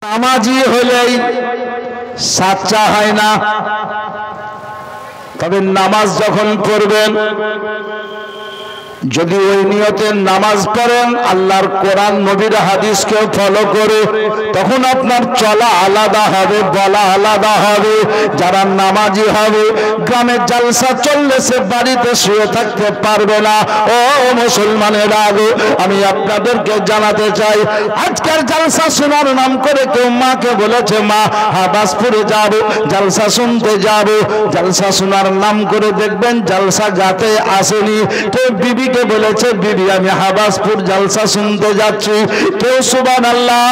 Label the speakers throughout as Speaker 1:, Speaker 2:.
Speaker 1: নামাজি হলেই সাচ্চা হয় না। তবে নামাজ যখন পড়বেন, যদি ওই নিয়তে নামাজ পড়েন, আল্লাহর কোরআন নবীর হাদিসকে ফলো করে, তখন আপনার চলা আলাদা হবে, বলা আলাদা হবে। যারা নামাজি হবে, গ্রামে জালসা চললে সে বাড়িতে শুয়ে থাকতে পারবে না। ও মুসলমানের আগে আমি আপনাদেরকে জানাতে চাই, আজকের জালসা শোনার নাম করে কেউ মাকে বলেছে মা হাবাসপুরে যাব, জালসা শুনতে যাব। জালসা শোনার নাম করে দেখবেন জালসা গাতে আসেনি। কেউ বিবিকে বলেছে বিবি আমি হাবাসপুর জালসা শুনতে যাচ্ছি। কেউ সুবহানাল্লাহ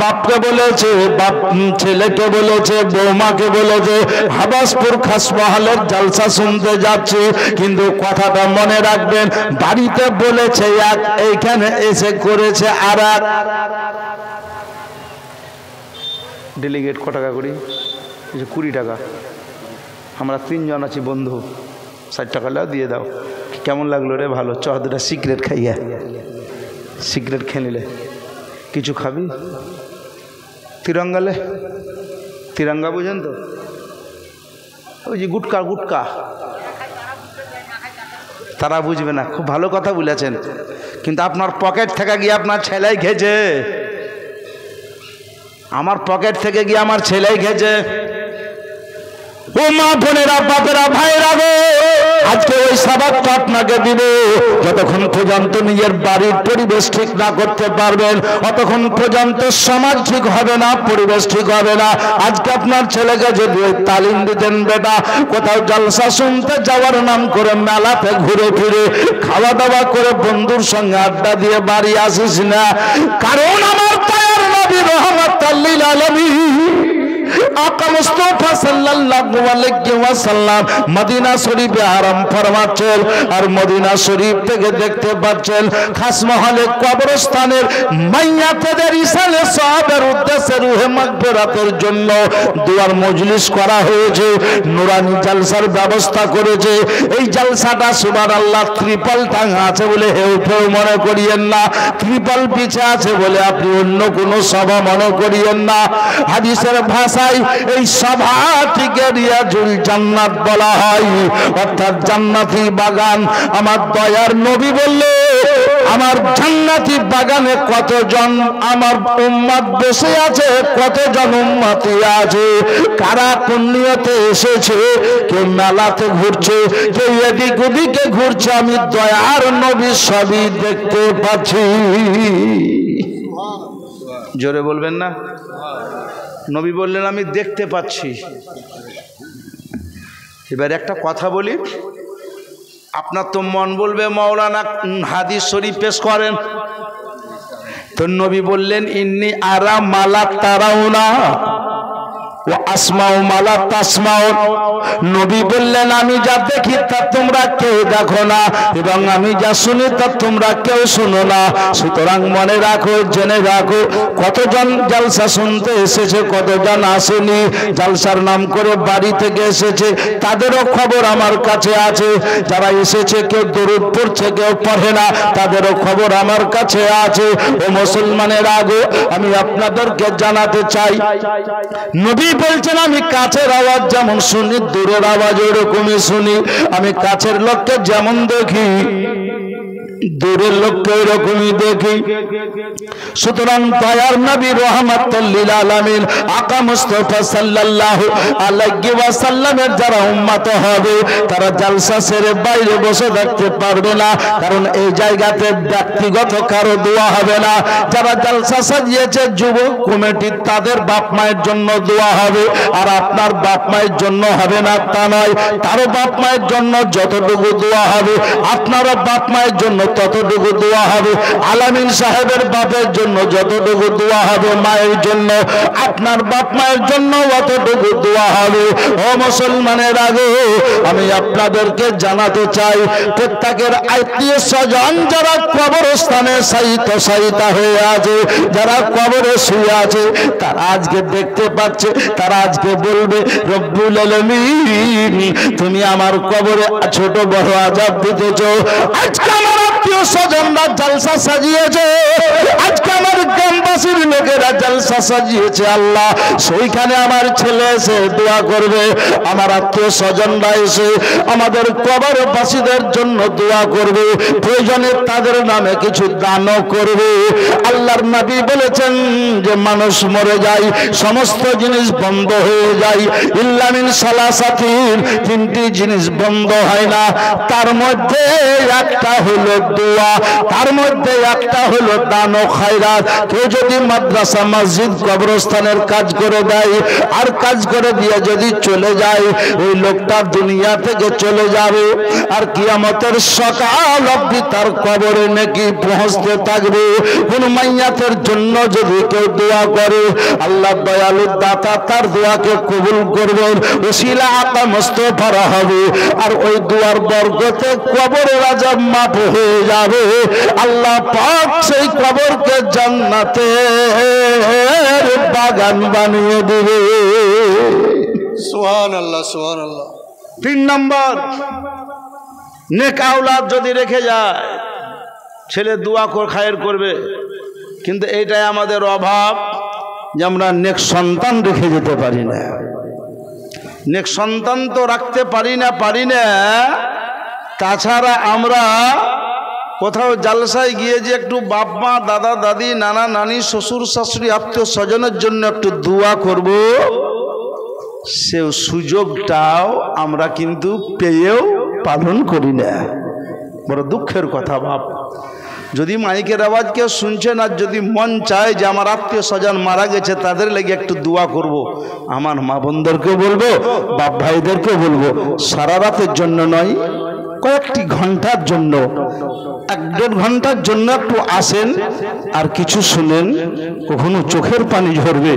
Speaker 1: বাপকে বলেছে, বাপ ছেলেকে বলেছে, বৌমাকে বলেছে হাবাসপুর খাসমহলের জালসা শুনতে যাচ্ছি। কিন্তু কথাটা মনে রাখবেন, বাড়িতে বলেছে এক, এইখানে এসে করেছে আর এক।
Speaker 2: ডেলিগেট ক টাকা করি? 20 টাকা। আমরা 3 জন আছি বন্ধু, 60 টাকা দিয়ে দাও। কেমন লাগলো রে? ভালো। চ দুটা সিগারেট খাইয়া, সিগারেট খেয়ে নিলে কিছু খাবি? তিরঙ্গালে, তিরঙ্গা বুঝেন তো, ওই যে গুটকা গুটকা, তারা বুঝবে না। খুব ভালো কথা বলেছেন, কিন্তু আপনার পকেট থেকে গিয়ে আপনার ছেলেই খেয়েছে, আমার পকেট থেকে গিয়ে আমার ছেলেই খেয়েছে। ও মা বোনেরা, বাপেরা, ভাইরা গো, আজকে ওই সাবাবটা আপনাকে দিব। যতক্ষণ পর্যন্ত নিজের বাড়ির পরিবেশ ঠিক না করতে পারবেন, অতক্ষণ পর্যন্ত সমাজ ঠিক হবে না, পরিবেশ ঠিক হবে না। আজকে আপনার ছেলেকে যদি তালিম দিতেন, বেটা কোথাও জলসা শুনতে যাওয়ার নাম করে মেলাতে ঘুরে ফিরে খাওয়া দাওয়া করে বন্ধুর সঙ্গে আড্ডা দিয়ে বাড়ি আসিস না। কারণ আমার দয়ার নবী রাহমাতুল লিল আলামিন আকা মুস্তাফা সাল্লাল্লাহু আলাইহি ওয়াসাল্লাম মদিনা শরীফে আরাম ফরমাচ্ছেন। আর মদিনা শরীফ থেকে দেখতে পাচ্ছেন খাসমহলে কবরস্থানের মাইয়াতদের ইসালে সাহাবের উদ্দেশ্যে রুহে মাগফিরাতের জন্য দোয়ার মজলিস করা হয়েছে, নুরানি জালসার ব্যবস্থা করেছে। এই জালসাটা সুবহানাল্লাহ ত্রিপল টাঙা আছে বলে হেউ ফেউ মনে করিয়েন না, ত্রিপল পিছে আছে বলে আপনি অন্য কোনো সভা মনে করিয়েন না। হাদিসের ভাষায় এই সভাটিকে রিয়াজুল জান্নাত বলা হয়, অর্থাৎ জান্নাতি বাগান। আমার দয়ার নবী বললে আমার জান্নাতি বাগানে কতজন আমার উম্মত বসে আছে, কতজন উম্মতি আছে, কারা কোন নিয়তে এসেছে, কেউ মেলাতে ঘুরছে, কেউ এদিক ওদিকে ঘুরছে, আমি দয়ার নবী সবই দেখতে পাচ্ছি। জোরে বলবেন না? নবী বললেন আমি দেখতে পাচ্ছি। এবার একটা কথা বলি, আপনার তো মন বলবে মাওলানা হাদিস শরীফ পেশ করেন, তো নবী বললেন ইন্নী আরা মালা তারাউনা ওয়া আসমাউ মালা তাসমাউন। নবী বললেন আমি যা দেখি তা তোমরা কেউ দেখো না, এবং আমি যা শুনি তা তোমরা কেউ শুনো না। সুতরাং মনে রাখো, জেনে রাখো, কতজন জালসা শুনতে এসেছে, কতজন আসেনি, জালসার নাম করে বাড়ি থেকে এসেছে, তাদেরও খবর আমার কাছে আছে। যারা এসেছে কেউ দরুদ পড়ছে, কেউ পড়ে না, তাদেরও খবর আমার কাছে আছে। ও মুসলমানের আগে আমি আপনাদেরকে জানাতে চাই, নবী বলছেন আমি কাছের আওয়াজ যেমন শুনি, দূরের আওয়াজ ওরকমই শুনি। আমি কাছের লোককে যেমন দেখি, দূরের লোককে এরকমই দেখি। সুতরাং দয়ার নবী রাহমাতুল লিল আলামিন আকা মুস্তাফা সাল্লাল্লাহু আলাইহি ওয়াসাল্লামের যারা উম্মত হবে, তারা জালসা ছেড়ে বাইরে বসে থাকতে পারবে না। কারণ এই জায়গাতে ব্যক্তিগত কারো দোয়া হবে না। যারা জালসা সাজিয়েছে যুবক কমিটি, তাদের বাপ মায়ের জন্য দোয়া হবে। আর আপনার বাপ মায়ের জন্য হবে না তা নয়, তারও বাপ মায়ের জন্য যতটুকু দোয়া হবে, আপনারও বাপ মায়ের জন্য ততটুকু দোয়া হবে। আলামিন সাহেবের বাপের জন্য যতটুকু দোয়া হবে, মায়ের জন্য, আপনার বাপ মায়ের জন্য অতটুকু দোয়া হবে। ও মুসলমানের আগে আমি আপনাদেরকে জানাতে চাই, প্রত্যেকের আত্মীয় স্বজন যারা কবরস্থানে সাহিতা হয়ে আছে, যারা কবরে শুয়ে আছে, তারা আজকে দেখতে পাচ্ছে, তারা আজকে বলবে রব্বুল আলামিন তুমি আমার কবরে ছোট বড় আযাব দিতেছো। আজকে আমার
Speaker 1: আত্মীয় স্বজনরা জলসা সাজিয়েছে, আজকে আমার গ্রামবাসীর লোকেরা জলসা সাজিয়েছে আল্লাহ, সেইখানে আমার ছেলে এসে দোয়া করবে, আমার আত্মীয় স্বজনরা এসে আমাদের কবরবাসীদের জন্য দোয়া করবে, প্রয়োজনে তাদের নামে কিছু দানও করবে। আল্লাহর নবী বলেছেন যে মানুষ মরে যায়, সমস্ত জিনিস বন্ধ হয়ে যায়, ইল্লা মিন সালাসাতিন, তিনটি জিনিস বন্ধ হয় না, তার মধ্যে একটা হলো দোয়া, তার মধ্যে একটা হলো দান ও খায়রাত। কেউ যদি মাদ্রাসা মসজিদ কবরস্থানের কাজ করে দেয় আর কাজ করে দিয়ে যদি চলে যায়, ওই লোকটা দুনিয়া থেকে চলে যাবে আর কিয়ামতের সকাল অবধি তার কবরে নাকি পৌঁছতে থাকবে। কোন মাইয়াতের জন্য যদি কেউ দোয়া করে, আল্লাহ দয়ালু দাতা তার দোয়াকে কবুল করবেন, ওসিলা আকা মুস্তাফা হবে, আর ওই দোয়ার বরকতে কবরের আযাব মাফ হয়ে যাবে। আল্লাহ পাক সেই কবরকে জান্নাতের বাগান বানিয়ে দিবে।
Speaker 3: সুবহানাল্লাহ, সুবহানাল্লাহ।
Speaker 2: 3 নম্বর, নেক আওলাদ যদি রেখে যায়, ছেলে দোয়া খায়ের করবে, কিন্তু এইটাই আমাদের অভাব যে আমরা নেক সন্তান রেখে যেতে পারি না। নেক সন্তান তো রাখতে পারি না। তাছাড়া আমরা কোথাও জালসায় গিয়ে যে একটু বাপ মা, দাদা দাদি, নানা নানি, শ্বশুর শাশুড়ি, আত্মীয় স্বজনের জন্য একটু দোয়া করব, সে সুযোগটাও আমরা কিন্তু পেয়েও পালন করি না। বড় দুঃখের কথা বাপ। যদি মাইকের আওয়াজ কেউ শুনছেন আর যদি মন চায় যে আমার আত্মীয় স্বজন মারা গেছে তাদের লেগে একটু দোয়া করব, আমার মা বোনদেরকেও বলবো, বাপ ভাইদেরকেও বলবো, সারা রাতের জন্য নয়, কয়েকটি ঘন্টার জন্য, 1-1.5 ঘন্টার জন্য একটু আসেন আর কিছু শুনেন। কখনো চোখের পানি ঝরবে,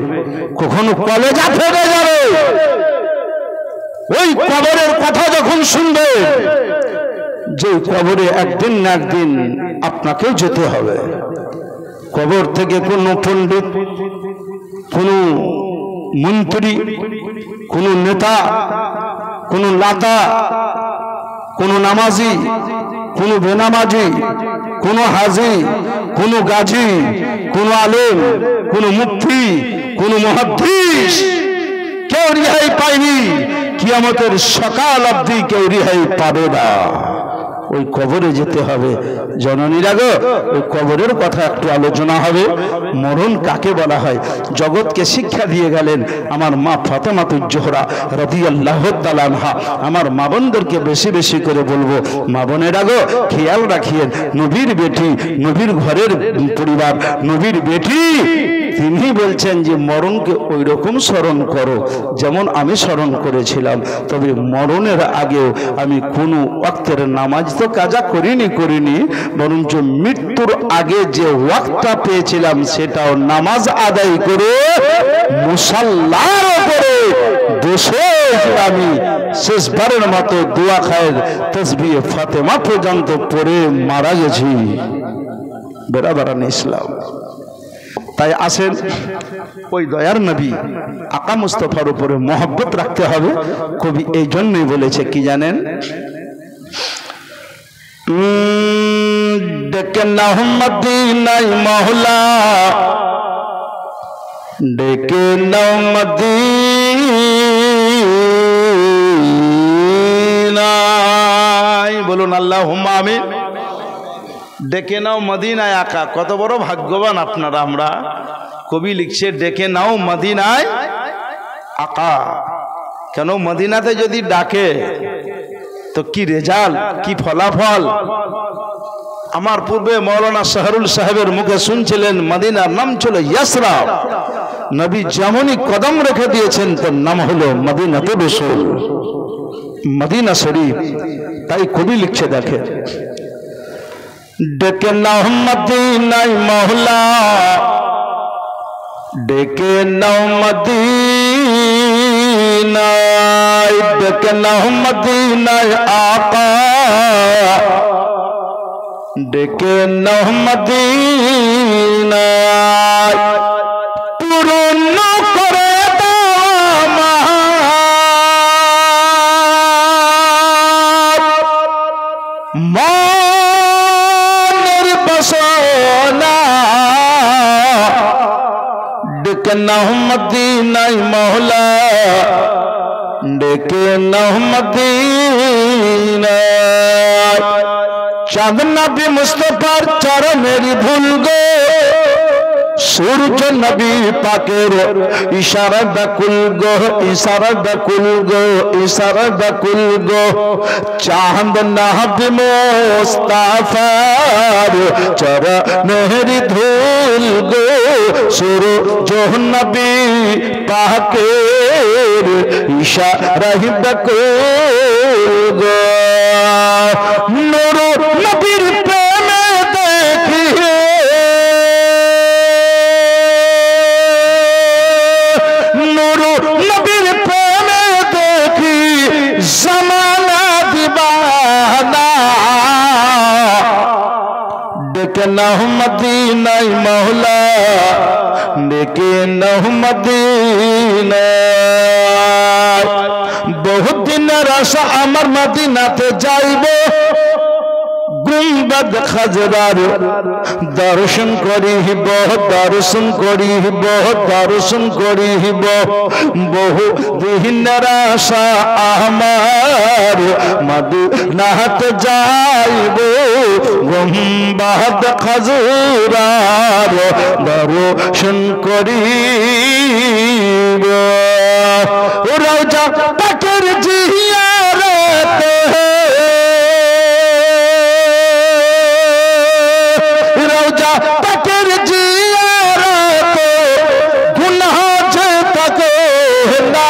Speaker 2: কখনো কলেজা ফেটে যাবে। ওই কবরের কথা যখন শুনবে, যে কবরে একদিন না একদিন আপনাকেও যেতে হবে। কবর থেকে কোনো পণ্ডিত, কোনো মন্ত্রী, কোনো নেতা, কোনো লাতা, কোনো নামাজি, কোনো বেনামাজি, কোনো হাজি, কোনো গাজী, কোনো আলেম, কোনো মুফতি, কোনো মুহাদ্দিস কেউ রেহাই পায়নি। কিয়ামতের সকাল অবধি কেউ রেহাই পাবে না। ওই কবরে যেতে হবে। জননীরা গো, ওই কবরের কথা একটু আলোচনা হবে। মরণ কাকে বলা হয় জগৎকে শিক্ষা দিয়ে গেলেন আমার মা ফাতেমাতুজ জোহরা রাদিয়াল্লাহু তাআলা আনহা। আমার মা বোনদেরকে বেশি বেশি করে বলবো, মা বোনেরা গো, খেয়াল রাখিয়েন, নবীর বেটি, নবীর ঘরের পরিবার, নবীর বেটি, তিনি বলছেন যে মরণকে ওই রকম স্মরণ করো যেমন আমি স্মরণ করেছিলাম। তবে মরণের আগেও আমি কোনো ওয়াক্তের নামাজ তো কাজা করিনি, বরঞ্চ মৃত্যুর আগে যে ওয়াক্তটা পেয়েছিলাম সেটাও নামাজ আদায় করে মুসাল্লার উপরে বসে আমি শেষবারের মতো দোয়া খায়ের তাসবিহ ফাতেমা পর্যন্ত পড়ে মারা গেছি। বেরাদারান ইসলাম। তাই আসেন, ওই দয়ার নবী আকা মুস্তাফার উপরে মহব্বত রাখতে হবে। কবি এই জন্যই বলেছে কি জানেন, ডেকে নাও মদিনায় মওলা, ডেকে নাও মদিনায়, বলুন আল্লাহুম্মা আমিন। ডেকে নাও মদিনায় আকা, কত বড় ভাগ্যবান আপনারা। আমরা, কবি লিখছে ডেকে নাও মদিনায় আকা। কেন মদিনাতে যদি ডাকে তো কি রেজাল্ট, কি ফলাফল। আমার পূর্বে মৌলানা শাহরুল সাহেবের মুখে শুনছিলেন মদিনার নাম ছিল ইয়াসরাব। নবী যেমনই কদম রেখে দিয়েছেন তার নাম হলো মদিনাতুর রাসূল, মদিনা শরীফ। তাই কবি লিখছে, দেখে ডেকে নাও মদিনায় মওলা, ডেকে নাও মদিনায়, ডেকে নাও মদিনায় আকা, ডেকে নাও মদিনায়, পূরণ করে দাও
Speaker 1: ডেকে নাও মদিনায় মওলা, ডেকে নাও মদিনায়। চাঁদ নবী মুস্তাফার চরণের ধুল গো, সূর্য নবী পাকের ইশারা ব্যাকুল গো, ইশারা ব্যাকুল গো, ইশারা ব্যাকুল গো। চাঁদ নবী মুস্তাফার চরণের ধুল গো, সূর্য নবী পাকের ইশারা ব্যাকুল গো। নূর নবীর প্রেমে দেখিয়ে, নূর নবীর প্রেমে দেখি জামানা দিবানা, ডেকে নাও মদিনায় মওলা, ডেকে নাও মদিনায়। বহুত দিনের আশা আমার মদিনাতে যাইব, গুম্বদ খাজরার দর্শন করিব, দর্শন করিব, দর্শন করিব। বহু দিনের আশা আমার মদিনাতে যাইব, গুম্বদ খাজরার দর্শন করিব। রওজা পাকের জিয়ারতে, রওজা পাকের জিয়ারতে গুনাহ যে থাকে না,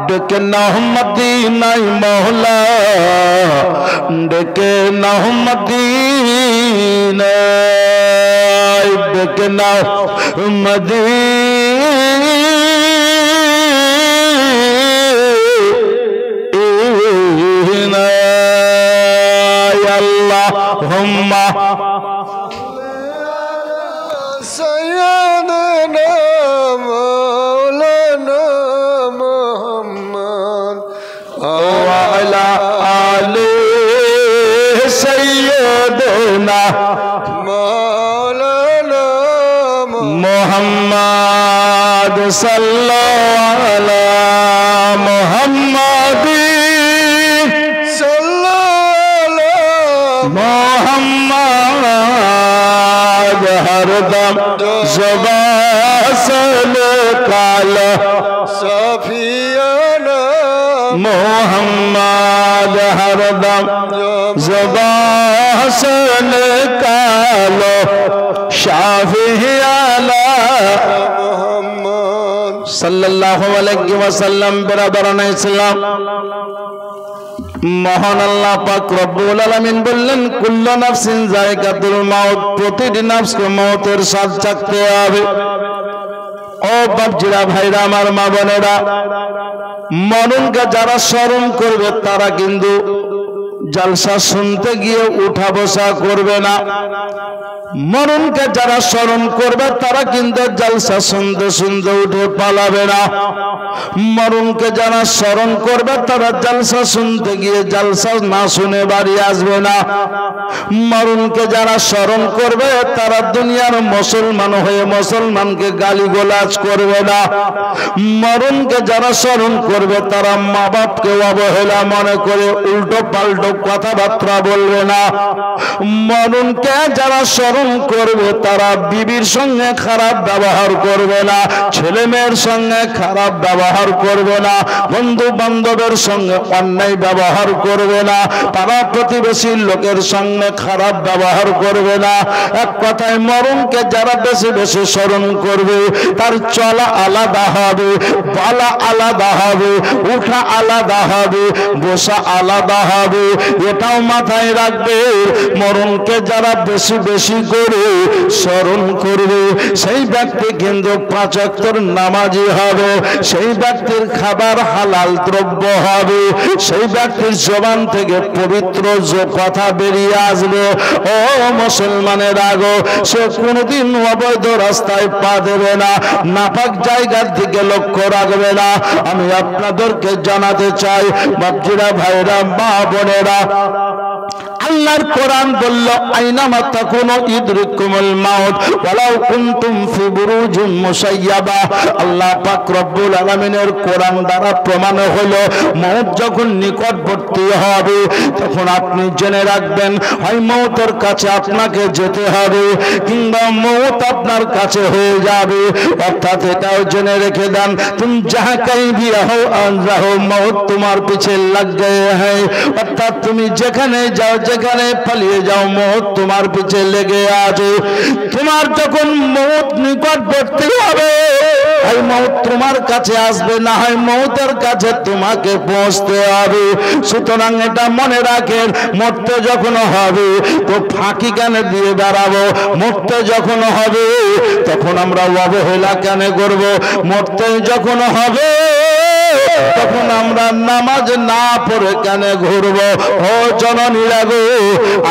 Speaker 1: ডেকে নাও মদিনায় মওলা, ডেকে নাও মদিনায়, ডেকে নাও মদিনায়। আল্লাহুম্মা
Speaker 3: সাইয়্যিদানা মাওলানা মুহাম্মদ
Speaker 1: ওয়া আলা আলি সাইয়্যিদানা
Speaker 3: মাওলানা
Speaker 1: মুহাম্মদ সাল্লাল্লাহু আলা মুহাম্মাদি মোহাম্মদ হরদম জবাসল কালা
Speaker 3: সাফিয়ানা
Speaker 1: মোহাম্মদ হরদম জবাসল কালো শাফিয়ানা
Speaker 3: মুহাম্মদ
Speaker 1: সাল্লাল্লাহু আলাইহি ওয়াসাল্লাম। বিরাদরান ইসলাম, মহান আল্লাহ পাক রব্বুল আলামিন বললেন, কুল্লু নাফসিন যায়কাতুল মাউত, প্রতিটি নফসকে মওতের স্বাদ চাখতে হবে। ও বাপজিরা, ভাইরা আমার, মা বোনেরা, মরণকে যারা স্মরণ করবে তারা কিন্তু জলসা শুনতে গিয়ে উঠা বসা করবে না। মরণকে যারা স্মরণ করবে তারা কিন্তু জলসা শুনতে শুনতে উঠে পালাবে না। মরণকে যারা স্মরণ করবে তারা জলসা শুনতে গিয়ে জলসা না শুনে বাড়ি আসবে না। মরণকে যারা স্মরণ করবে তারা দুনিয়ার মুসলমান হয়ে মুসলমানকে গালিগালাজ করবে না। মরণকে যারা স্মরণ করবে তারা মা বাপকে অবহেলা মনে করে উল্টো পাল্টো কথাবার্তা বলবে না। মরণকে যারা স্মরণ করবে তারা বিবির সঙ্গে খারাপ ব্যবহার করবে না, ছেলে মেয়ের সঙ্গে খারাপ ব্যবহার করবে না, বন্ধু বান্ধবের সঙ্গে অন্যায় ব্যবহার করবে না, পাড়া প্রতিবেশীর লোকের সঙ্গে খারাপ ব্যবহার করবে না। এক কথায় মরণকে যারা বেশি বেশি স্মরণ করবে তার চলা আলাদা হবে, বলা আলাদা হবে, উঠা আলাদা হবে, বসা আলাদা হবে। এটাও মাথায় রাখবে, মরণকে যারা বেশি বেশি করে স্মরণ করবে সেই ব্যক্তি কিন্তু 5 ওয়াক্তের নামাজি হবে, সেই ব্যক্তির খাবার হালাল দ্রব্য হবে, সেই ব্যক্তির জবান থেকে পবিত্র যে কথা বেরিয়ে আসবে, ও মুসলমানের আগো, সে কোনোদিন অবৈধ রাস্তায় পা দেবে না, নাপাক জায়গার দিকে লক্ষ্য রাখবে না। আমি আপনাদেরকে জানাতে চাই, বাপজিরা, ভাইরা, মা বোনেরা, আল্লাহর কোরআন বলল আইনামা তাকুনু ইদরিকুমুল মাউত ওয়ালাউ কুনতুম ফি বুরুজিন মুসাইয়াবা। আল্লাহ পাক রব্বুল আলামিনের কোরআন দ্বারা প্রমাণ হলো মওত যখন নিকটবর্তী হবে তখন আপনি জেনে রাখবেন হয় মওতের কাছে আপনাকে যেতে হবে কিংবা মওত আপনার কাছে হয়ে যাবে। অর্থাৎ এটাও জেনে রেখে দেন তুমি যাহা কहीं भी रहो रहो मौत তোমার পিছে लग गए हैं। অর্থাৎ তুমি যেখানে যাও যেখানে পালিয়ে যাও মওত তোমার পিছে লেগে আছে। তোমার যখন মওত নিকটবর্তী হবে হয় মওত তোমার কাছে আসবে না হয় মওতের কাছে তোমাকে পৌঁছতে হবে। সুতরাং এটা মনে রাখেন মরতে যখন হবে তো ফাঁকি কেন দিয়ে দাঁড়াবো? মরতে যখন হবে তখন আমরা অবহেলা কেন করব? মরতে যখন হবে তখন আমরা নামাজ না পড়ে কেন ঘুরবো? ও জননীরা গো,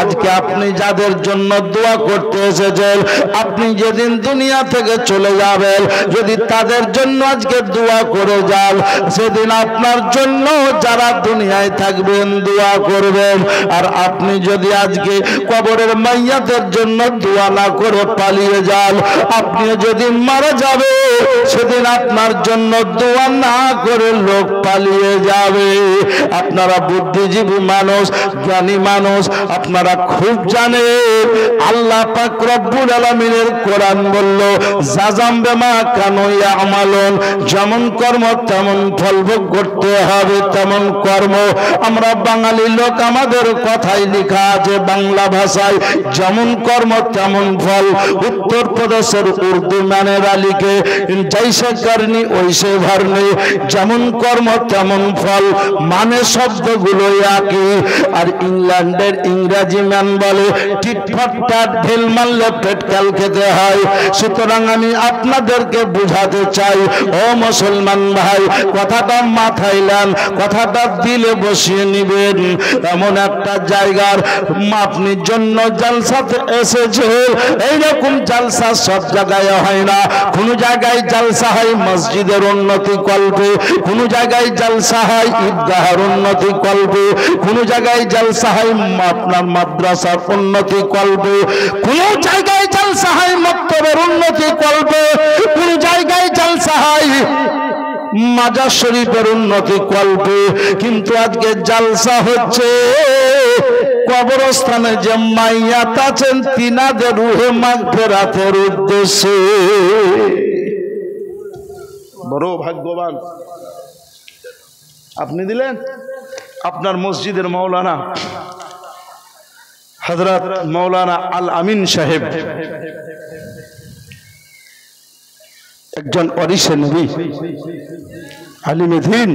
Speaker 1: আজকে আপনি যাদের জন্য দোয়া করতে এসেছেন আপনি যেদিন দুনিয়া থেকে চলে যাবেন যদি তাদের জন্য আজকে দোয়া করে যান সেদিন আপনার জন্য যারা দুনিয়ায় থাকবেন দোয়া করবেন। আর আপনি যদি আজকে কবরের মাইয়াতের জন্য দোয়া না করে পালিয়ে যান আপনি যদি মারা যাবে সেদিন আপনার জন্য দোয়া না করে লোক পালিয়ে যাবে। আপনারা বুদ্ধিজীবী মানুষ, জ্ঞানী মানুষ, আপনারা খুব জানেন আল্লাহ পাক রব্বুল আলামিনের কোরআন বলল জাযাম বিমা কানু ইয়ামালুন, যেমন কর্ম তেমন ফল ভোগ করতে হবে তেমন কর্ম। আমরা বাঙালি লোক আমাদের কথাই লেখা আছে বাংলা ভাষায় যেমন কর্ম তেমন ফল। উত্তর প্রদেশের উর্দু ম্যানেরা লিখে জৈসে করনি ওইসে ভরনি, যেমন কর্ম তেমন ফল, মানে শব্দগুলো একই। আর ইংল্যান্ডের ইংরেজি ম্যান বলে টিট ফর ট্যাট, ঢেল মারলে পেট কাল খেতে হয়। সুতরাং আমি আপনাদেরকে বুঝাতে চাই ও মুসলমান ভাই, কথাটা মাথায় নেন, কথাটা দিলে বসিয়ে নিবেন। এমন একটা জায়গার আপনি জন্য জালসাতে এসেছে, এইরকম জালসা সব জায়গায় হয় না। কোন জায়গায় জালসা হয় মসজিদের উন্নতি কল্পে, কোন জায়গায় জালসা হয় ঈদগাহের উন্নতি কল্পে, কোন জায়গায় জালসা হয় আপনার মাদ্রাসার উন্নতি কল্পে, কোন জায়গায় জালসা হয় মক্তবের উন্নতি কল্পে, কোন জায়গায় জালসা হয় মাজার শরীফের উন্নতি কল্পে। কিন্তু আজকে জালসা হচ্ছে কবরস্থানে যে মাইয়াত আছেন তিনাদের রুহে মাগফিরাতের উদ্দেশ্যে। বড় ভাগ্যবান আপনি দিলেন আপনার মসজিদের মাওলানা হযরত মাওলানা আল আমিন সাহেব একজন ওয়ারিসে নবী, আলিমে দ্বীন,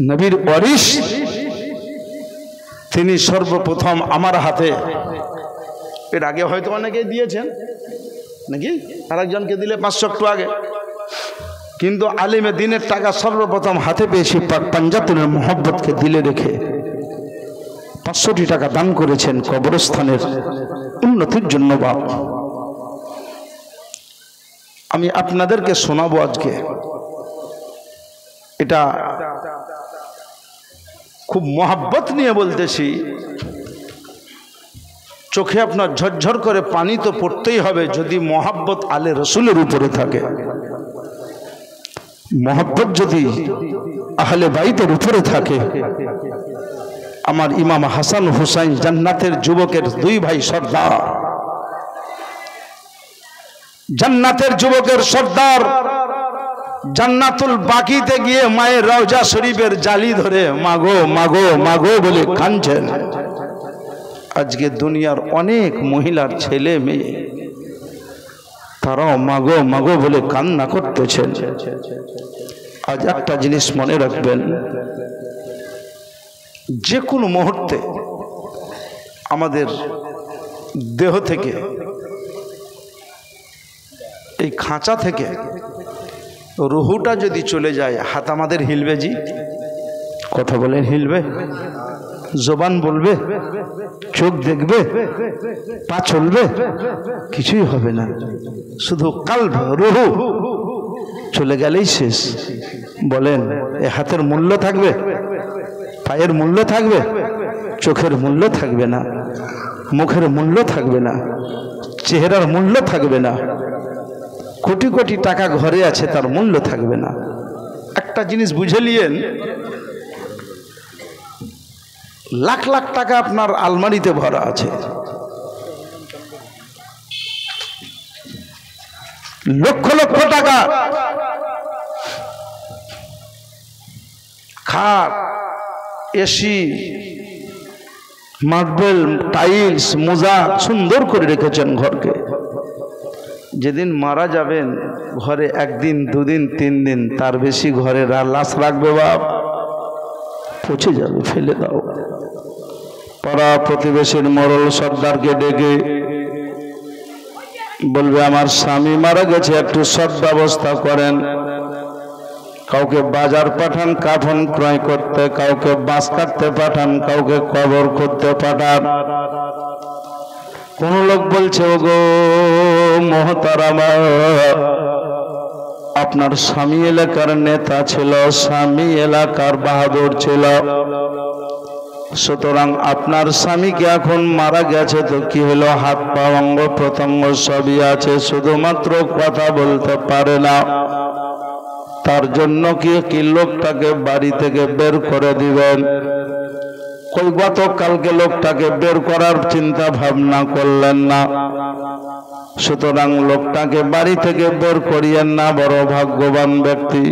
Speaker 1: নবীর ওয়ারিস। তিনি সর্বপ্রথম আমার হাতে, এর আগে হয়তো অনেকেই দিয়েছেন নাকি, আরেকজনকে দিলে 500 একটু আগে, কিন্তু আলিমে দ্বীনের টাকা সর্বপ্রথম হাতে পেয়েছি পাক পাঞ্জাতনের মোহাব্বতকে দিলে রেখে 500টি টাকা দান করেছেন কবরস্থানের উন্নতির জন্য। বাপ, আমি আপনাদেরকে শোনাবো আজকে, এটা খুব মোহাব্বত নিয়ে বলতেছি। চোখে আপনার ঝরঝর করে পানি তো পড়তেই হবে যদি মোহাব্বত আলে রসুলের উপরে থাকে। মোহাব্বত যদি আহলে বাইতের উপরে থাকে। আমার ইমাম হাসান হুসাইন জান্নাতের যুবকের 2 ভাই সর্দার, জান্নাতের যুবকের সর্দার জান্নাতুল বাকিতে গিয়ে মায়ের রওজা শরীফের জালি ধরে মাগো মাগো মাগো বলে কাঁদছেন। আজকে দুনিয়ার অনেক মহিলার ছেলে মেয়ে তারাও মাগো মাগো বলে কান্না করতেছেন। আজ একটা জিনিস মনে রাখবেন, যে কোনো মুহূর্তে আমাদের দেহ থেকে, এই খাঁচা থেকে রুহুটা যদি চলে যায়, হাত আমাদের হিলবে, জি কথা বলেন, হিলবে, জবান বলবে, চোখ দেখবে, পা চলবে, কিছুই হবে না। শুধু কালব, রুহু চলে গেলেই শেষ। বলেন এ হাতের মূল্য থাকবে? পায়ের মূল্য থাকবে?
Speaker 2: চোখের মূল্য থাকবে না, মুখের মূল্য থাকবে না, চেহারার মূল্য থাকবে না, কোটি কোটি টাকা ঘরে আছে তার মূল্য থাকবে না। একটা জিনিস বুঝে নিয়েন, লাখ লাখ টাকা আপনার আলমারিতে ভরা আছে, লক্ষ লক্ষ টাকা খাট, এসি, মার্বেল, টাইলস, মোজা সুন্দর করে রেখেছেন ঘরকে। যেদিন মারা যাবেন ঘরে একদিন, দুদিন, 3 দিন, তার বেশি ঘরে লাশ রাখবে বাপ, পচে যাবে, ফেলে দাও। পাড়া প্রতিবেশীর মরল সর্দারকে ডেকে বলবে আমার স্বামী মারা গেছে, একটু সৎ ব্যবস্থা করেন। কাউকে বাজার পাঠান কাফন ক্রয় করতে, কাউকে বাঁশ কাটতে পাঠান, কাউকে কবর করতে পাঠান। কোন লোক বলছে ওগো মহতারামা, আপনার স্বামী এলাকার নেতা ছিল, স্বামী এলাকার বাহাদুর ছিল, সুতরাং আপনার স্বামীকে এখন মারা গেছে তো কি হলো, হাত পা অঙ্গ প্রত্যঙ্গ সবই আছে, শুধুমাত্র কথা বলতে পারে না। তার জন্য কি লোকটাকে বাড়ি থেকে বের করে দিবেন? কই গতকালকে লোকটাকে বের করার চিন্তা ভাবনা করলেন না, সুতরাং লোকটাকে বাড়ি থেকে বের করিয়েন না। বড় ভাগ্যবান ব্যক্তি,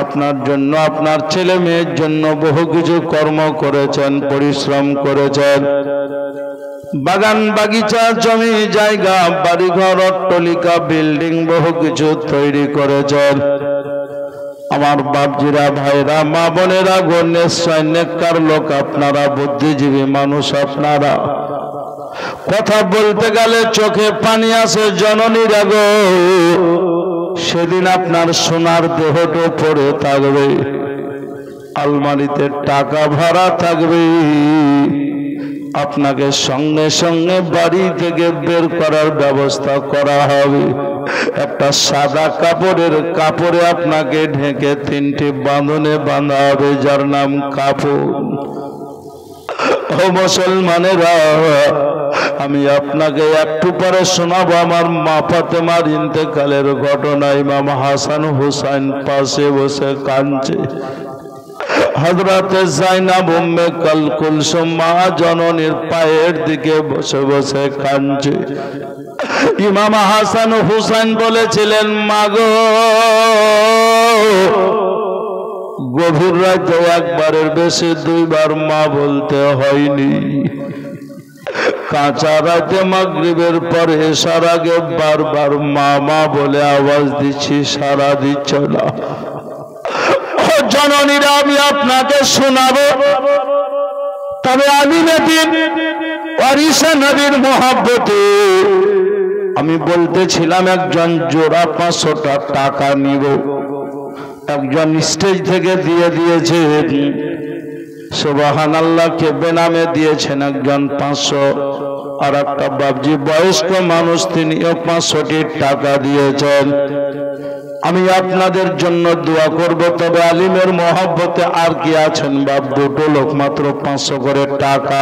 Speaker 2: আপনার জন্য, আপনার ছেলে মেয়ের জন্য বহু কিছু কর্ম করেছেন, পরিশ্রম করেছেন, বাগান বাগিচা, জমি জায়গা, বাড়িঘর, অট্টালিকা, বিল্ডিং বহু কিছু তৈরি করেছেন। আমার বাপজিরা, ভাইরা, মা বোনেরা, নিশ্চয় নেককার লোক আপনারা, বুদ্ধিজীবী মানুষ আপনারা। কথা বলতে গেলে চোখে পানি আসে জননীরা গো, সেদিন আপনার সোনার দেহটা পড়ে থাকবে, আলমারিতে টাকা ভরা থাকবে, আপনাকে সঙ্গে সঙ্গে বাড়ি থেকে বের করার ব্যবস্থা করা হবে। একটা সাদা কাপড়ে আপনাকে ঢেকে 3টি বাঁধনে বাঁধা হবে, যার নাম কাপড়। ও মুসলমানেরা, আমি আপনাকে একটু পরে শোনাবো আমার মা ফাতেমার ইন্তেকালের ঘটনা। ইমাম হাসান হুসাইন পাশে বসে কাঁদছে, হযরতে যায়েনব উম্মে কুলসুম মা জননীর পায়ের দিকে বসে বসে কাঁদছে। ইমাম হাসান হুসাইন বলেছিলেন, মা গো, গভীর রাতে একবারের বেশি 2 বার মা বলতে হয়নি। কাঁচা রাতে মাগরিবের পরে এশার আগে বারবার মা মা বলে আওয়াজ দিচ্ছি, সারা দিচ্ছ না। জননীরা, আমি আপনাকে শোনাবো, তবে আমি নবীর মহব্বতে আমি বলতেছিলাম একজন জোড়া 500 টাকা নিব। একজন স্টেজ থেকে দিয়ে দিয়েছেন, সুবহানাল্লাহ, কে বেনামে দিয়েছেন একজন 500, আর একটা বাবজি বয়স্ক মানুষ তিনিও 500 টাকা দিয়েছেন। আমি আপনাদের জন্য দোয়া করব, তবে আলিমের মহব্বতে আর কি আছেন বাপ, 2 লোক মাত্র 500 করে টাকা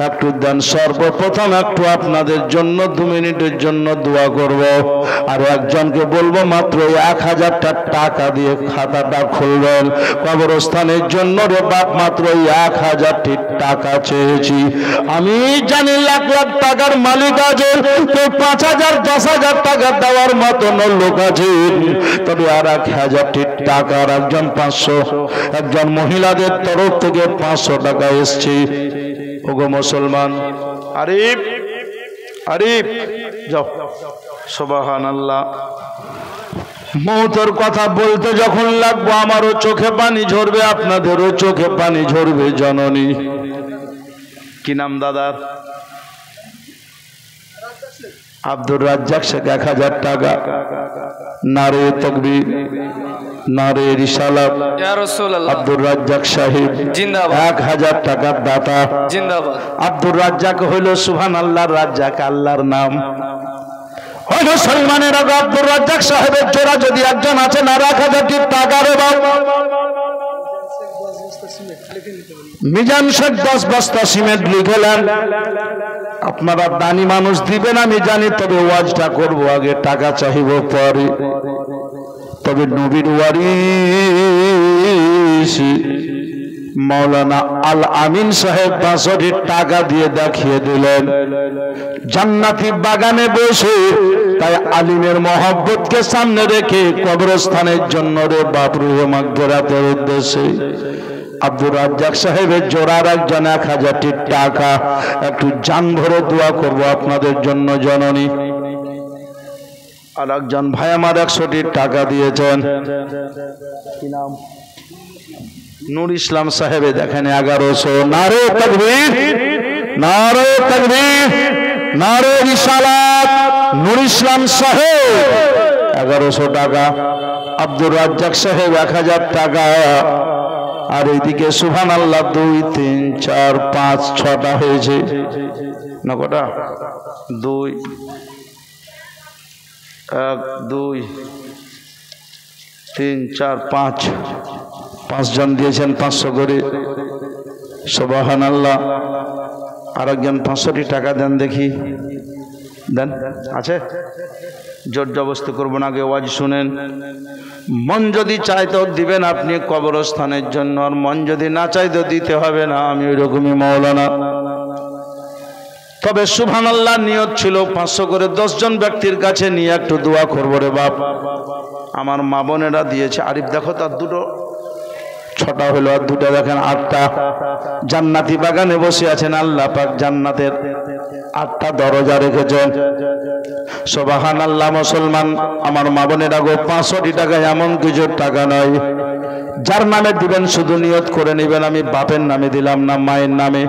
Speaker 2: একটু দেন। সর্বপ্রথম একটু আপনাদের জন্য 2 মিনিটের জন্য দোয়া করব, আর একজনকে বলবো মাত্র 1000 টাকা দিয়ে খাতাটা খুলবেন। কবরস্থানের জন্য রে বাপ, মাত্র 1000 টাকা চেয়েছি। আমি জানি লাখ লাখ টাকার মালিক আছে, কেউ 5000 10,000 টাকা দেওয়ার মতন লোক আছে, তবে আর 1000 টাকার একজন 500, একজন মহিলাদের তরফ থেকে 500 টাকা এসছে। ওগো মুসলমান, আরিফ আরিফ যাও, সুবহানাল্লাহ। মৌতের কথা বলতে যখন লাগবো আমারও চোখে পানি ঝরবে, আপনাদেরও চোখে পানি ঝরবে। জননী, কি নাম দাদার? আব্দুর রাজ্জাক শেখ, 1000 টাকা। নারে তাকবীর, নারে রিসালাত, ইয়া রাসূলুল্লাহ। আব্দুর রাজ্জাক সাহেব জিন্দাবাদ, 1000 টাকার দাতা জিন্দাবাদ। আব্দুর রাজ্জাক হইল সুবহানাল্লাহর রাজ্জাক, আল্লাহর নাম। ওই মুসলমানের আব্দুর রাজ্জাক সাহেবের জোড়া যদি একজন আছে না, 1000 টাকা রে বাবা।
Speaker 1: মিজান শেখ 10 বস্তা সিমেন্ট লিখলেন। আপনারা দানি মানুষ দিবেন আমি জানি, তবে ওয়াজটা করব আগে, টাকা চাইব পরে। তবে নবীর ওয়ারিস মাওলানা আল আমিন সাহেব 500 টাকা দিয়ে দেখিয়ে দিলেন জান্নাতি বাগানে বসে। তাই আলিমের মহব্বতকে সামনে রেখে কবরস্থানের জন্য রে বাপ রুহে মাগফিরাতের উদ্দেশ্যে আব্দুর রাজ্জাক সাহেবের জোড়ার একজন 1000 টাকা একটু জান ভরে দোয়া করব আপনাদের জন্য জননী। আর একজন ভাই আমার 100 টাকা দিয়েছেন, কি নাম? নূর ইসলাম সাহেবে দেখেন 1100। নারে তাকবীর, নারে তাকবীর, নারে রিসালাত। নূর ইসলাম সাহেব 1100 টাকা, আব্দুর রাজ্জাক সাহেব 1000 টাকা। আর এইদিকে সুবহানাল্লাহ 2 3 4 5 6টা হয়েছে না? কটা? 2 1 2 3 4 5 জন দিয়েছেন 500 করে। সুবহানাল্লাহ। আর একজন 500 টাকা দেন দেখি, দেন। আছে? জোর জবরদস্তি করবো না, আগে ওয়াজ শুনেন। মন যদি চায় তো দিবেন আপনি কবরস্থানের জন্য, আর মন যদি না চায় তো দিতে হবে না, আমি ওইরকমই মাওলানা। তবে সুবহানাল্লাহ নিয়ত ছিল 500 করে 10 জন ব্যক্তির কাছে নিয়ে একটু দোয়া করবো রে বাপ। আমার মা বোনেরা দিয়েছে। আরিফ দেখো তার 6টা হলো, আর 2টা দেখেন 8টা। জান্নাতি বাগানে বসে আছেন, আল্লাহ পাক জান্নাতের 8টা দরজা রেখেছেন। সুবহানাল্লাহ। মুসলমান আমার মা বোনেরা গো, 500 টাকা এমন কিছু টাকা নয়। যার নামে দিবেন শুধু নিয়ত করে নেবেন, আমি বাপের নামে দিলাম না, মায়ের নামে।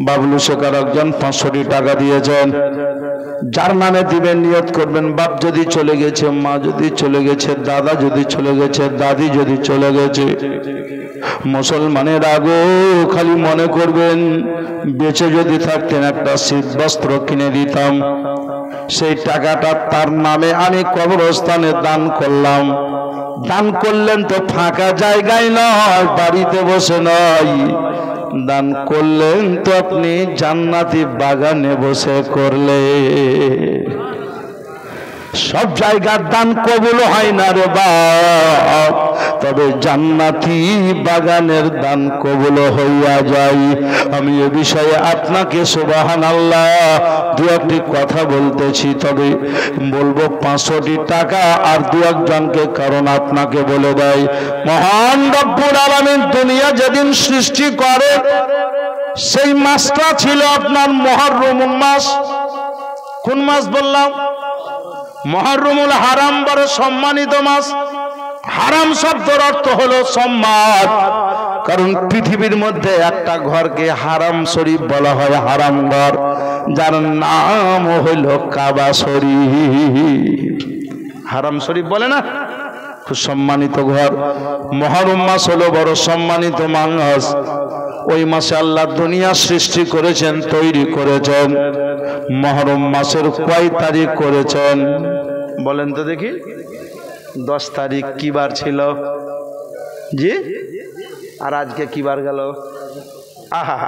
Speaker 1: বাবলু শেখার একজন 500 টাকা দিয়েছেন। যার নামে দিবেন নিয়ত করবেন, বাপ যদি চলে গেছে, মা যদি চলে গেছে, দাদা যদি চলে গেছে, দাদি যদি চলে গেছে, মুসলমানের আগো খালি মনে করবেন বেঁচে যদি থাকতেন একটা শীত বস্ত্র কিনে দিতাম, সেই টাকাটা তার নামে আমি কবরস্থানে দান করলাম। দান করলেন তো ফাঁকা জায়গায় নয়, বাড়িতে বসে নয়, দান করলেন তো আপনি জান্নাতি বাগানে বসে করলে। সব জায়গার দান কবুল হয় না রে বাপ, তবে জান্নাতি বাগানের দান কবুল হইয়া যায়। আমি এ বিষয়ে আপনাকে সুবহানাল্লাহ 2-1টি কথা বলতেছি, তবে বলবো 500 টাকা আর 2-1 জনকে, কারণ আপনাকে বলে দেয় মহান রব্বুল আলামিন দুনিয়া যেদিন সৃষ্টি করে সেই মাসটা ছিল আপনার মুহররমুল মাস। কোন মাস বললাম? মুহররমুল হারাম, বড় সম্মানিত মাস। হারাম শব্দের অর্থ হলো সম্মান, কারণ পৃথিবীর মধ্যে একটা ঘরকে হারাম শরীফ বলা হয়, হারাম ঘর, যার নাম হইল কাবা শরীফ। হারাম শরীফ বলে না, খুব সম্মানিত ঘর। মুহররম মাস হলো বড় সম্মানিত মাস। ওই মাসে আল্লাহ দুনিয়া সৃষ্টি করেছেন, তৈরি করেছেন। মুহররম মাসের কয় তারিখ করেছেন বলেন তো দেখি? 10 তারিখ। কি বার ছিল? জি। আর আজকে কি বার গেল? আহা,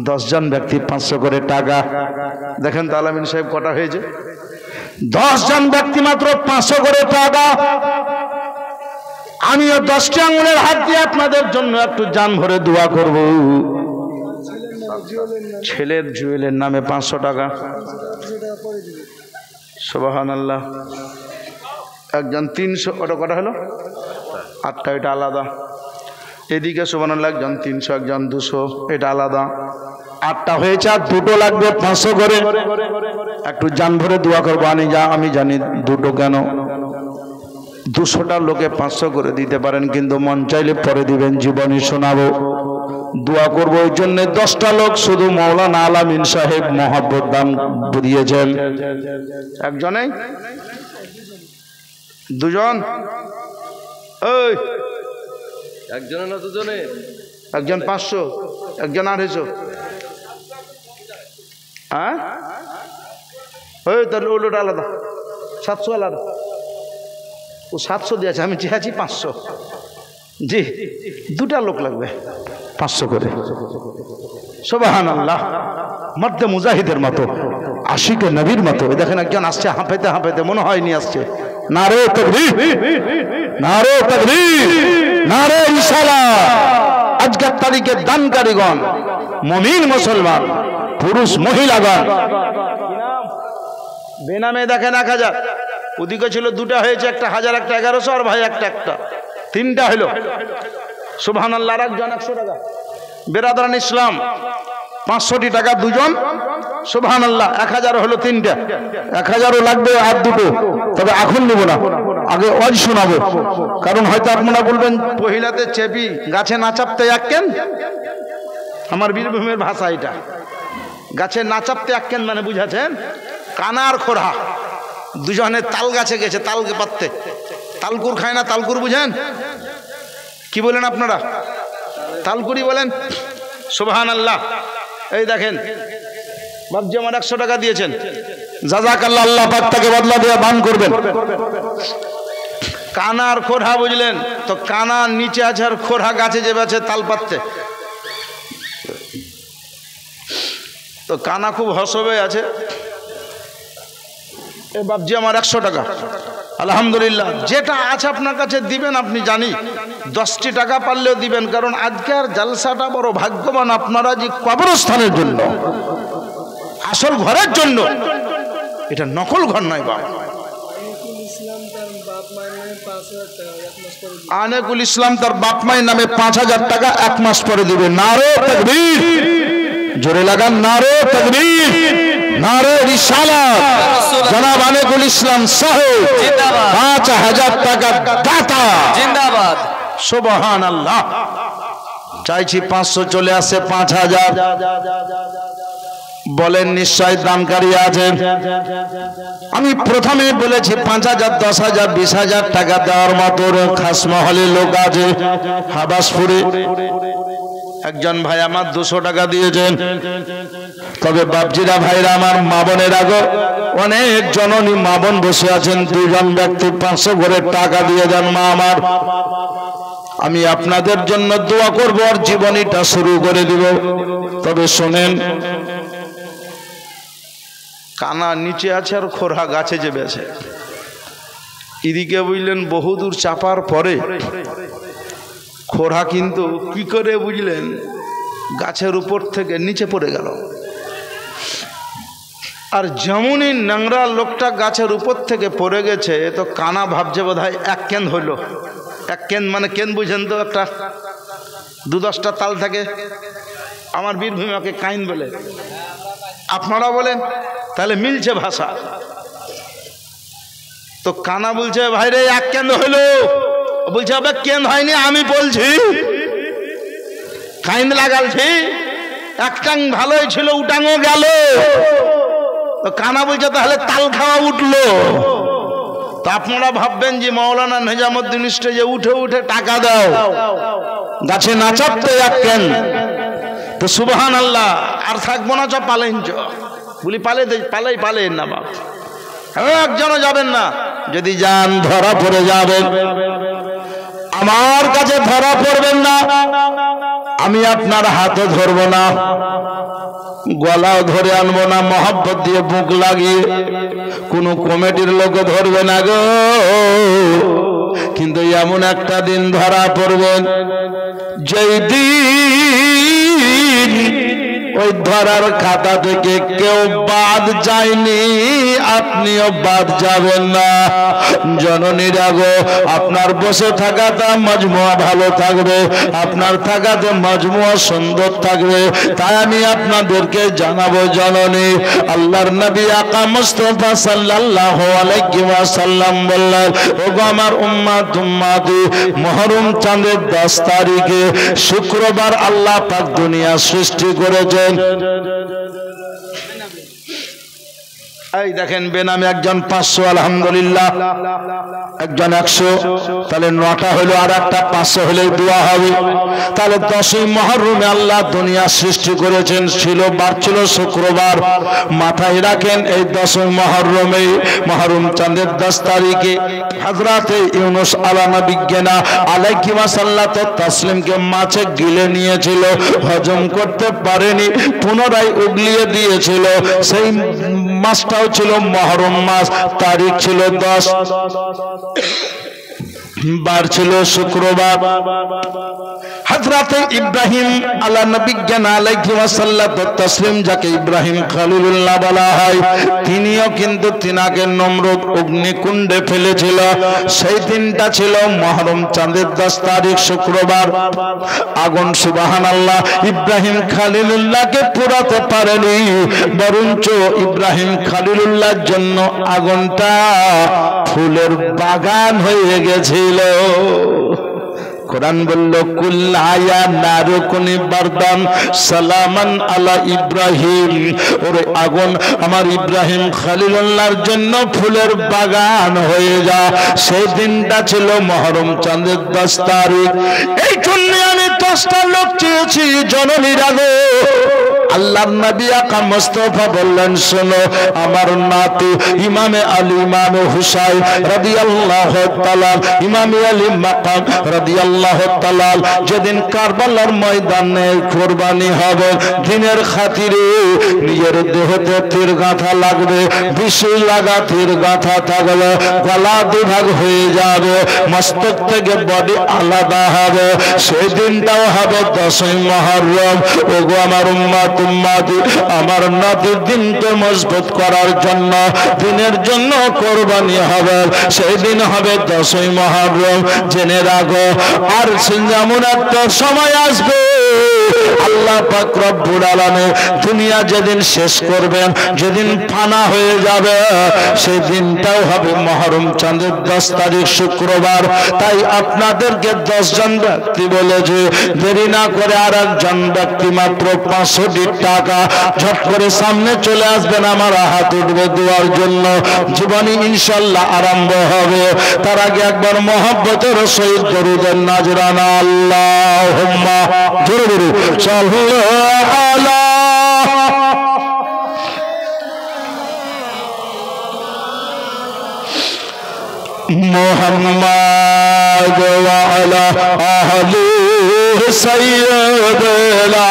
Speaker 1: 10 জন ব্যক্তি 500 করে টাকা। দেখেন তো আলামিন সাহেব কটা হয়েছে? 10 জন ব্যক্তি মাত্র 500 করে টাকা। আমিও 10টি আঙুলের হাত দিয়ে আপনাদের জন্য একটু জান ভরে দোয়া করব। ছেলের জুয়েলের নামে 500 টাকা। সুবহানাল্লাহ। একজন 300। ওটা কটা হলো? 8টা, এটা আলাদা। এদিকে সুবহানাল্লাহ একজন 300, একজন 200, এটা আলাদা। 8টা হয়েছে, আর 2টো লাগবে 500 করে। একটু জান ভরে দোয়া করবো। আমি জানি 2টো কেন। 200টা লোকে 500 করে দিতে পারেন, কিন্তু মন চাইলে পরে দিবেন, জীবনী শোনাবো। দোয়া করবো ওই জন্য 10টা লোক শুধু মাওলানা আল আমিন সাহেব মহব্বত দান দিয়েছেন। একজনেই? 2 জন? ওই একজনে না 2 জনে? একজন 500, একজন 800। হ্যাঁ, ওই তাহলে ওটা আলাদা, 700 আলাদা। ও 700 দিয়েছে, আমি চেয়েছি 500।
Speaker 2: জি, দুটা লোক লাগবে,
Speaker 1: 500 করে।
Speaker 2: সুবহানাল্লাহ, মর্দে মুজাহিদের মতো,
Speaker 1: আশিকে নবীর মতো।
Speaker 2: দেখেন একজন আসছে হাঁপাইতে হাঁপাইতে, মনে হয় নি আসছে।
Speaker 1: নারে তাকবীর, নারে তাকবীর, নারে রিসালাত।
Speaker 2: আজকের তারিখে দানকারীগণ, মুমিন মুসলমান, পুরুষ মহিলাগণ, বেনামে দেখেন 1000, ওদিকে ছিল দুটা, হয়েছে একটা 1000, একটা 1100, আর ভাই একটা তিনটা হইল। সুবহানাল্লাহ। আর একজন 100 টাকা। বেরাদারান ইসলাম 500 টাকা দুজন। সুবহানাল্লাহ। 1000 হলো তিনটা।
Speaker 1: 1000ও লাগবে আর দুটো, তবে এখন নেব না, আগে ওয়াজ শোনাবো। কারণ হয়তো আপনারা বলবেন
Speaker 2: পহিলাতে চেপি গাছে না চাপতে এক কেন। আমার বীরভূমের ভাষা এটা। গাছে না চাপতে এক কেন মানে বুঝাচ্ছেন কানার খোরা দুজনে তাল গাছে গেছে, তালকে পাততে। তালকুর খায় না, তালকুর বুঝেন কি বলেন আপনারা? তালকুরি বলেন। সুবহানাল্লাহ। এই দেখেন বাবজি আমার 100 টাকা দিয়েছেন,
Speaker 1: জাযাকাল্লাহ, আল্লাহ পাক তাকে বদলা দিয়ে দান করবেন।
Speaker 2: কানার খোরা বুঝলেন তো, কানার নিচে আছে আর খোরা গাছে যে আছে তাল পাততে। তো কানা খুব হসবে আছে। এ বাবজি আমার 100 টাকা, আলহামদুলিল্লাহ। যেটা আছে আপনার কাছে দিবেন, আপনি জানি 10টি টাকা পারলেও দিবেন, কারণ আজকের জালসাটা বড় ভাগ্যবান আপনারা যে কবরস্থানের জন্য, আসল ঘরের জন্য। এটা নকল ঘর নয় বাবা। আনেকুল ইসলাম তার বাপ মায়ের নামে 5000 টাকা 1 মাস পরে দিবে। নারে তাকবীর,
Speaker 1: জোরে লাগান নারে তাকবীর, নারে রিসালাত। জনাব আনেকুল ইসলাম সাহেব জিন্দাবাদ, 5000 টাকা দাতা
Speaker 2: জিন্দাবাদ। সুবহানাল্লাহ। চাইছি 500 চলে আসে 5000। বলেন নিশ্চয় দানকারী আছেন। আমি প্রথমে বলেছি 5000, 10000, 20000 টাকা দেওয়ার মতো খাস মহলে লোক আছে। হাবাসপুরে একজন ভাই আমার 200 টাকা দিয়েছেন। তবে বাপজিরা ভাইরা আমার, মা বোনের আগে অনেক জননী মা বোন বসে আছেন, 2 জন ব্যক্তি 500 করে টাকা দিয়ে দেন। মা আমার, আমি আপনাদের জন্য দোয়া করব আর জীবনীটা শুরু করে দিব। তবে শোনেন, কানা নিচে আছে আর খোরা গাছে চেপেছে। এদিকে বুঝলেন বহুদূর চাপার পরে খোরা কিন্তু কি করে বুঝলেন গাছের উপর থেকে নিচে পড়ে গেল। আর যেমনই নোংরা লোকটা গাছের উপর থেকে পড়ে গেছে, তো কানা ভাবছে বোধহয় 1 কেন হইল। 1 কেন মানে কেন বুঝেন তো, একটা 2-10টা তাল থাকে। আমার বীরভূমাকে কাইন বলে, আপনারা বলেন, তাহলে মিলছে ভাষা। তো কানা বলছে ভাই রে 1 কেন হইল। বলছে আবার কেন হয়নি, আমি বলছি কাইন লাগালছি, একটাং ভালোই ছিল উটাঙও গেল। তো কানা বলছে তাহলে তাল খাওয়া উঠলো। তো আপনারা ভাববেন যে মাওলানা নিজামুদ্দিন স্টেজে উঠে উঠে টাকা দাও, গাছে না চাপতে 1 কেন। তো সুবহানাল্লাহ। আর থাকবো না, চ পালেন, চ বলি পালাই না বাপ, একজনও যাবেন না। যদি যান ধরা পড়ে যাবেন। আমার কাছে ধরা পড়বেন না, আমি আপনার হাতে ধরবো না, গলাও ধরে আনবো না, মহব্বত দিয়ে বুক লাগিয়ে। কোন কমিটির লোক ধরবে না গো, কিন্তু এমন একটা দিন ধরা পড়বেন যেই দিন ওই ধরার খাতা থেকে কেউ বাদ যায়নি, আপনিও বাদ যাবেন না। জননীরা গো, আপনার বসে থাকাটা মজমুয়া ভালো থাকবে, আপনার থাকাতে মজমুয়া সুন্দর থাকবে। তাই আমি আপনাদেরকে জানাবো, জননী আল্লাহর নবী আকা মুস্তাফা সাল্লাল্লাহু আলাইহি ওয়াসাল্লাম বললেন, ওগো আমার উম্মতি, মুহররম চাঁদের 10 তারিখে শুক্রবার আল্লাহ পাক দুনিয়া সৃষ্টি করেছেন। এই দেখেন বেনামে একজন 500, আলহামদুলিল্লাহ, একজন 100, তাহলে 9টা হলো, আর একটা 500 হলেই দোয়া হবে। তাহলে 10ই মুহররমে আল্লাহ দুনিয়া সৃষ্টি করেছেন, বার ছিল শুক্রবার। মাথায় রাখেন এই 10ই মুহররমে, মুহররম চাঁদের 10 তারিখে হযরতে ইউনূস আলাইহিস সাল্লাতু তাসলিমকে মাছে গিলে নিয়েছিল, হজম করতে পারেনি, পুনরায় উগলিয়ে দিয়েছিল। সেই মাছটাও ছিল মুহররম মাস, তারিখ ছিল 10, বার ছিল শুক্রবার। হযরতে ইব্রাহিম আলা নবিয়্যিনা আলাইহি ওয়াসাল্লাতু তাসলিম, যাকে ইব্রাহিম খলিলুল্লাহ বলা হয়, তিনিও কিন্তু তিনাকে নমরুদ অগ্নিকুণ্ডে ফেলেছিল। সেই দিনটা ছিল মুহররম চাঁদের 10 তারিখ শুক্রবার। আগুন সুবহানাল্লাহ ইব্রাহিম খলিলুল্লাহকে পুরাতে পারেনি, বরঞ্চ ইব্রাহিম খলিলুল্লাহর জন্য আগুনটা ফুলের বাগান হয়ে গেছিল। কোরআন বলল কুল্লায়া নারুকুনি বারদান সালামান আলা ইব্রাহিম, ওরে আগুন আমার ইব্রাহিম খলিলুল্লাহর জন্য ফুলের বাগান হয়ে যা। সেই দিনটা ছিল মুহররম চাঁদের 10 তারিখ। এই জন্য আমি 10টা লোক চেয়েছি জননীর আগে। আল্লাহর নবী আকা মুস্তাফা বললেন, শোনো আমার নাতি ইমামে আলী ইমামে হুসাইন রাদিয়াল্লাহু তাআলা, ইমামে আলী মাকাম রাদিয়াল্লাহু তাআলা যেদিন কারবালার ময়দানে কুরবানি হবে, দিনের খাতিরে নিজের দেহতে তীর গাঁথা লাগবে, বিশি লাগা তীর গাঁথা থাকবে, গলা দুভাগ হয়ে যাবে, মস্তক থেকে বডি আলাদা হবে। সেই দিনটাও হবে 10ই মুহররম। ওগো আমার উম্মত, আমার নাতির দিনকে মজবুত করার জন্য, দিনের জন্য কোরবানি হবে। সেই দিন হবে 10ই মুহররম। জেনে রাখো, আর যেমন একটা সময় আসবে আল্লাহ পাক রব্বুল আলামিন দুনিয়া যেদিন শেষ করবেন, যেদিন ফানা হয়ে যাবে, সেই দিনটাও হবে মুহররম চাঁদের 10 তারিখ শুক্রবার। তাই আপনাদেরকে 10 জন ব্যক্তি বলেছে, দেরি না করে আর একজন ব্যক্তি মাত্র 500 টাকা ঝট করে সামনে চলে আসবেন, আমার হাত উঠবে দোয়ার জন্য। জীবনী ইনশাআল্লাহ আরম্ভ হবে। তার আগে একবার মহব্বতের সহিত দরুদের নাজরানা আল্লাহুম্মা জোরে সাল্লু আলা মুহাম্মাদ ওয়া আলা আহলি সাইয়্যিদিনা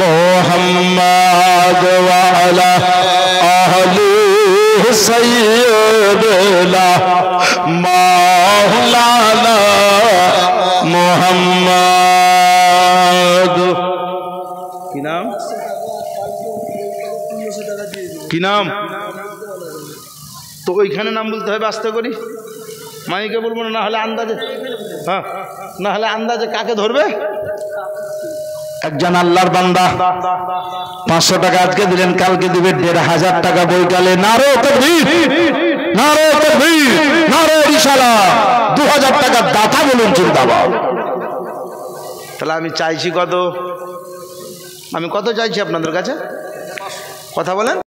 Speaker 2: মুহাম্মাদ ওয়া আলা আহলি সাইয়্যিদিনা মাওলানা মুহাম্মাদ। কি নাম? কি নাম? তো ওইখানে নাম বলতে হবে, আস্তে করি, মাইকে বলবো না, না হলে আন্দাজে, হ্যাঁ, না হলে আন্দাজে কাকে ধরবে। একজন আল্লাহর বান্দা 500 টাকা আজকে দিলেন, কালকে দিবে 1500 টাকা বৈকালে। নারে তাকবীর, নারে তাকবীর, নারে রিসালাত। 2000 টাকা দাতা বলুন জিন্দাবাদ। তাহলে আমি চাইছি কত? আমি কত চাইছি আপনাদের কাছে? কথা বলেন।